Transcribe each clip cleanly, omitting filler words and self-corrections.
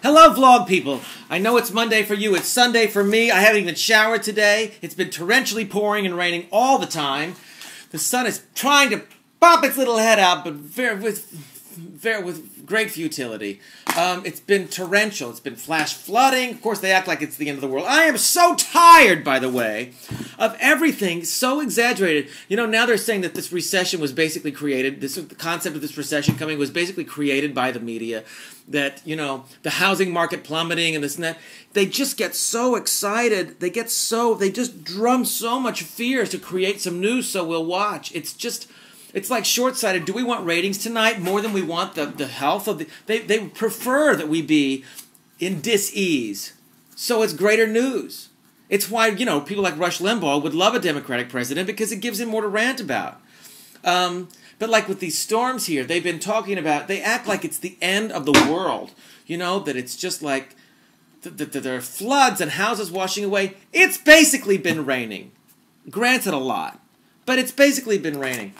Hello, vlog people. I know it's Monday for you. It's Sunday for me. I haven't even showered today. It's been torrentially pouring and raining all the time. The sun is trying to pop its little head out, but with great futility. It's been torrential. It's been flash flooding. Of course, they act like it's the end of the world. I am so tired, by the way, of everything so exaggerated. You know, now they're saying that this recession was basically created, the concept of this recession coming was basically created by the media. That, you know, the housing market plummeting and this and that. They just get so excited. They just drum so much fear to create some news so we'll watch. It's like short-sighted. Do we want ratings tonight more than we want the health of the... They prefer that we be in dis-ease. So it's greater news. It's why, you know, people like Rush Limbaugh would love a Democratic president because it gives him more to rant about. But like with these storms here, they've been talking about... They act like it's the end of the world. You know, that it's just like... there are floods and houses washing away. It's basically been raining. Granted a lot. But it's basically been raining.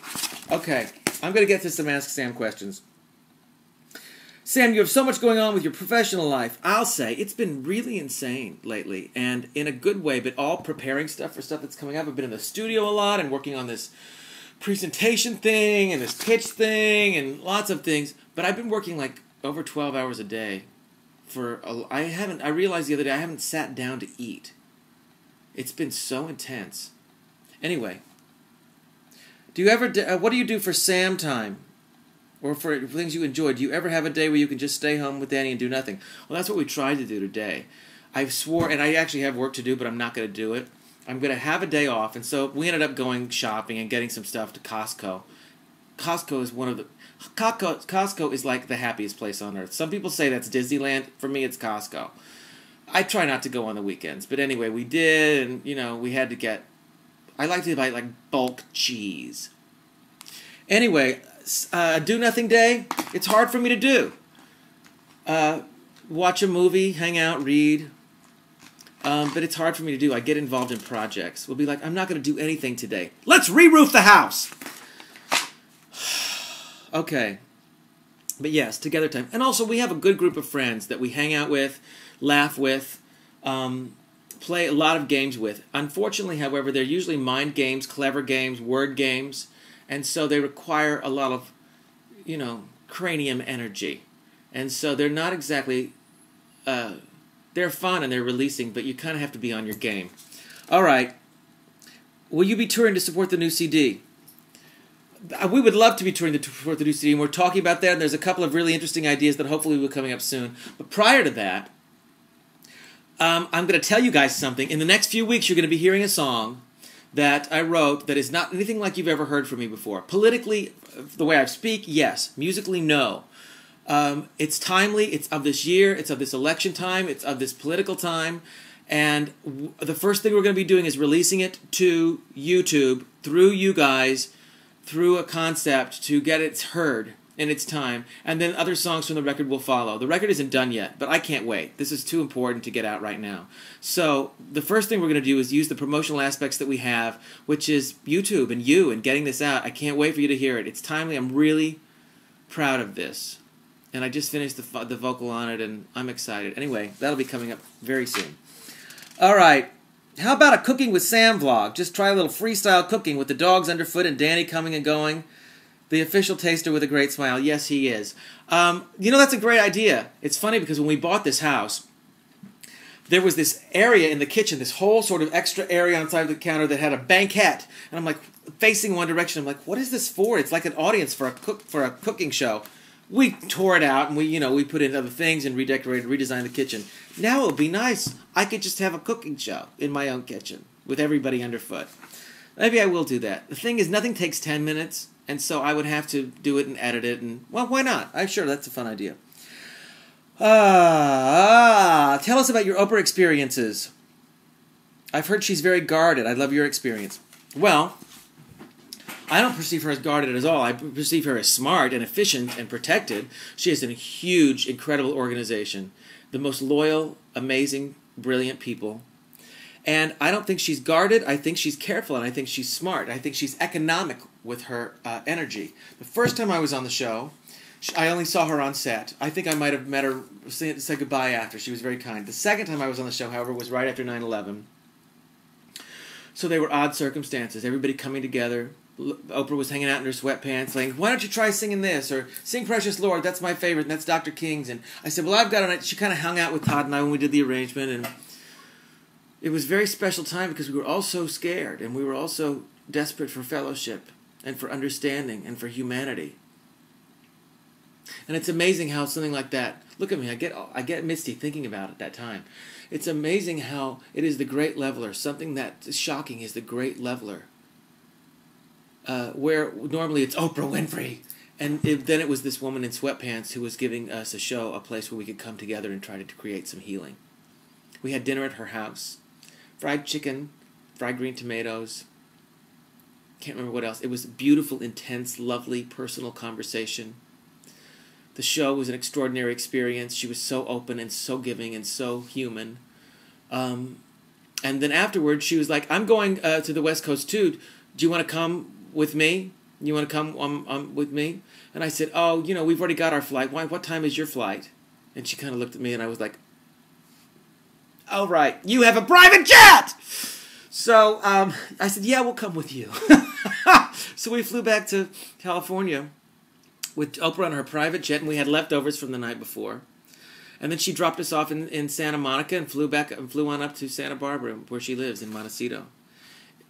Okay, I'm going to get to some Ask Sam questions. Sam, you have so much going on with your professional life. I'll say it's been really insane lately, and in a good way, but all preparing stuff for stuff that's coming up. I've been in the studio a lot and working on this presentation thing and this pitch thing and lots of things. But I've been working like over 12 hours a day. I realized the other day I haven't sat down to eat. It's been so intense. Anyway. Do you ever? What do you do for Sam time, or for things you enjoy? Do you ever have a day where you can just stay home with Danny and do nothing? Well, that's what we tried to do today. I swore, and I actually have work to do, but I'm not going to do it. I'm going to have a day off, and so we ended up going shopping and getting some stuff to Costco. Costco is one of the Costco is like the happiest place on earth. Some people say that's Disneyland. For me, it's Costco. I try not to go on the weekends, but anyway, we did, and you know, we had to get. I like to buy like bulk cheese. Anyway, do nothing day. It's hard for me to do. Watch a movie, hang out, read. But it's hard for me to do. I get involved in projects. We'll be like, I'm not going to do anything today. Let's re-roof the house. Okay. But yes, together time. And also, we have a good group of friends that we hang out with, laugh with, play a lot of games with. Unfortunately, however, they're usually mind games, clever games, word games, and so they require a lot of, you know, cranium energy. And so they're not exactly, they're fun and they're releasing, but you kind of have to be on your game. All right. Will you be touring to support the new CD? We would love to be touring to support the new CD, and we're talking about that, and there's a couple of really interesting ideas that hopefully will be coming up soon. But prior to that, I'm going to tell you guys something. In the next few weeks, you're going to be hearing a song that I wrote that is not anything like you've ever heard from me before. Politically, the way I speak, yes. Musically, no. It's timely. It's of this year. It's of this election time. It's of this political time. And the first thing we're going to be doing is releasing it to YouTube through you guys, through a concept to get it heard in its time, and then other songs from the record will follow. The record isn't done yet, but I can't wait. This is too important to get out right now. So the first thing we're going to do is use the promotional aspects that we have, which is YouTube and you and getting this out. I can't wait for you to hear it. It's timely. I'm really proud of this. And I just finished the vocal on it, and I'm excited. Anyway, that'll be coming up very soon. All right. How about a Cooking with Sam vlog? Just try a little freestyle cooking with the dogs underfoot and Danny coming and going. The official taster with a great smile. Yes, he is. You know, that's a great idea. It's funny because when we bought this house, there was this area in the kitchen, this whole sort of extra area on the side of the counter that had a banquette. And I'm like, facing one direction. I'm like, what is this for? It's like an audience for a cooking show. We tore it out and we put in other things and redecorated, redesigned the kitchen. Now it would be nice. I could just have a cooking show in my own kitchen with everybody underfoot. Maybe I will do that. The thing is, nothing takes 10 minutes. And so I would have to do it and edit it, and, well, why not? I'm sure that's a fun idea. Tell us about your Oprah experiences. I've heard she's very guarded. I love your experience. Well, I don't perceive her as guarded at all. I perceive her as smart and efficient and protected. She has a huge, incredible organization. The most loyal, amazing, brilliant people. And I don't think she's guarded. I think she's careful, and I think she's smart. I think she's economic with her energy. The first time I was on the show, I only saw her on set. I think I might have met her, say goodbye after. She was very kind. The second time I was on the show, however, was right after 9/11. So they were odd circumstances. Everybody coming together. Oprah was hanging out in her sweatpants, saying, "Why don't you try singing this?" Or "Sing Precious Lord, that's my favorite, and that's Dr. King's." And I said, "Well, I've got it." She kind of hung out with Todd and I when we did the arrangement, and it was a very special time because we were all so scared, and we were all so desperate for fellowship and for understanding and for humanity. And it's amazing how something like that, look at me, I get misty thinking about it that time. It's amazing how it is the great leveler. Something that is shocking is the great leveler. Where normally it's Oprah Winfrey. And then it was this woman in sweatpants who was giving us a show, a place where we could come together and try to create some healing. We had dinner at her house. Fried chicken, fried green tomatoes. Can't remember what else. It was a beautiful, intense, lovely, personal conversation. The show was an extraordinary experience. She was so open and so giving and so human. And then afterwards, she was like, "I'm going to the West Coast too. Do you want to come with me? You want to come with me?" And I said, "Oh, we've already got our flight. Why? What time is your flight?" And she kind of looked at me, and I was like, "Oh, right. You have a private jet!" So I said, "Yeah, we'll come with you." So we flew back to California with Oprah on her private jet, and we had leftovers from the night before. And then she dropped us off in Santa Monica and flew on up to Santa Barbara, where she lives, in Montecito.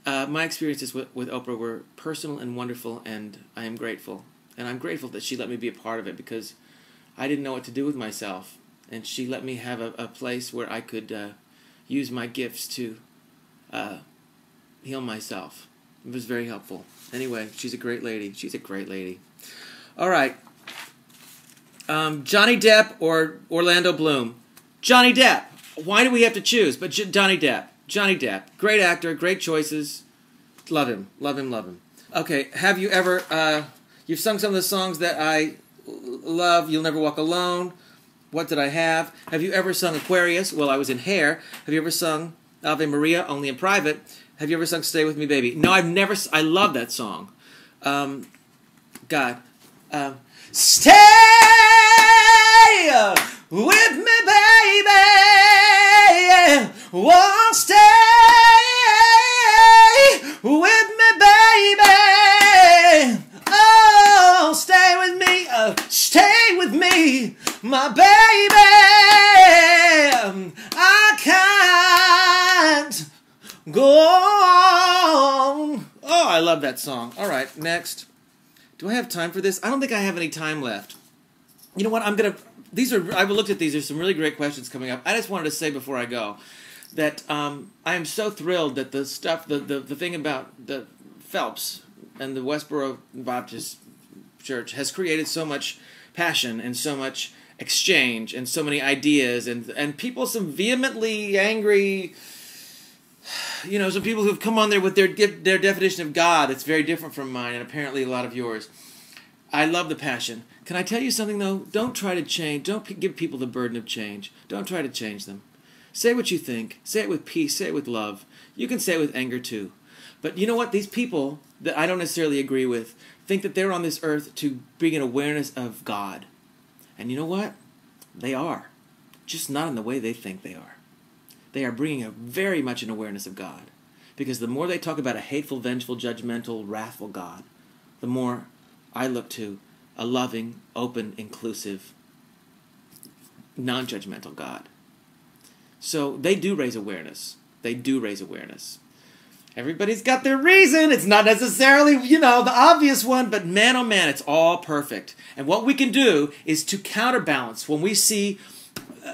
My experiences with Oprah were personal and wonderful, and I am grateful. And I'm grateful that she let me be a part of it, because I didn't know what to do with myself. And she let me have a place where I could use my gifts to heal myself. It was very helpful. Anyway, she's a great lady. She's a great lady. All right. Johnny Depp or Orlando Bloom? Johnny Depp. Why do we have to choose? But Johnny Depp. Johnny Depp. Great actor. Great choices. Love him. Love him. Love him. Okay. Have you ever... you've sung some of the songs that I love. You'll Never Walk Alone. What Did I Have? Have you ever sung Aquarius? Well, I was in Hair. Have you ever sung Ave Maria? Only in Private. Have you ever sung Stay With Me, Baby? No, I've never... I love that song. God. Stay with me, baby. Oh, stay with me, baby. Oh, stay with me. Stay with me, my baby. I can't go on. Oh, I love that song. All right, next. Do I have time for this? I don't think I have any time left. You know what? I've looked at these. There's some really great questions coming up. I just wanted to say before I go that I am so thrilled that the thing about the Phelps and the Westboro Baptist Church has created so much passion and so much exchange and so many ideas and people, some vehemently angry, some people who've come on there with their definition of God that's very different from mine, and apparently a lot of yours. I love the passion. Can I tell you something, though? Don't try to change. Don't give people the burden of change. Don't try to change them. Say what you think. Say it with peace. Say it with love. You can say it with anger, too. But you know what? These people that I don't necessarily agree with think that they're on this earth to bring an awareness of God. And you know what? They are. Just not in the way they think they are. They are bringing very much an awareness of God. Because the more they talk about a hateful, vengeful, judgmental, wrathful God, the more I look to a loving, open, inclusive, non-judgmental God. So they do raise awareness. They do raise awareness. Everybody's got their reason. It's not necessarily, the obvious one, but man, oh man, it's all perfect. And what we can do is to counterbalance when we see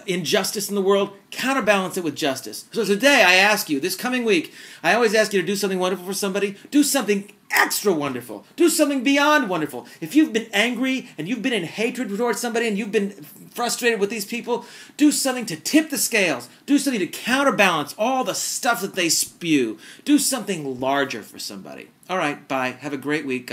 injustice in the world, counterbalance it with justice. So today I ask you, this coming week, I always ask you to do something wonderful for somebody. Do something extra wonderful. Do something beyond wonderful. If you've been angry and you've been in hatred towards somebody and you've been frustrated with these people, do something to tip the scales. Do something to counterbalance all the stuff that they spew. Do something larger for somebody. All right, bye. Have a great week.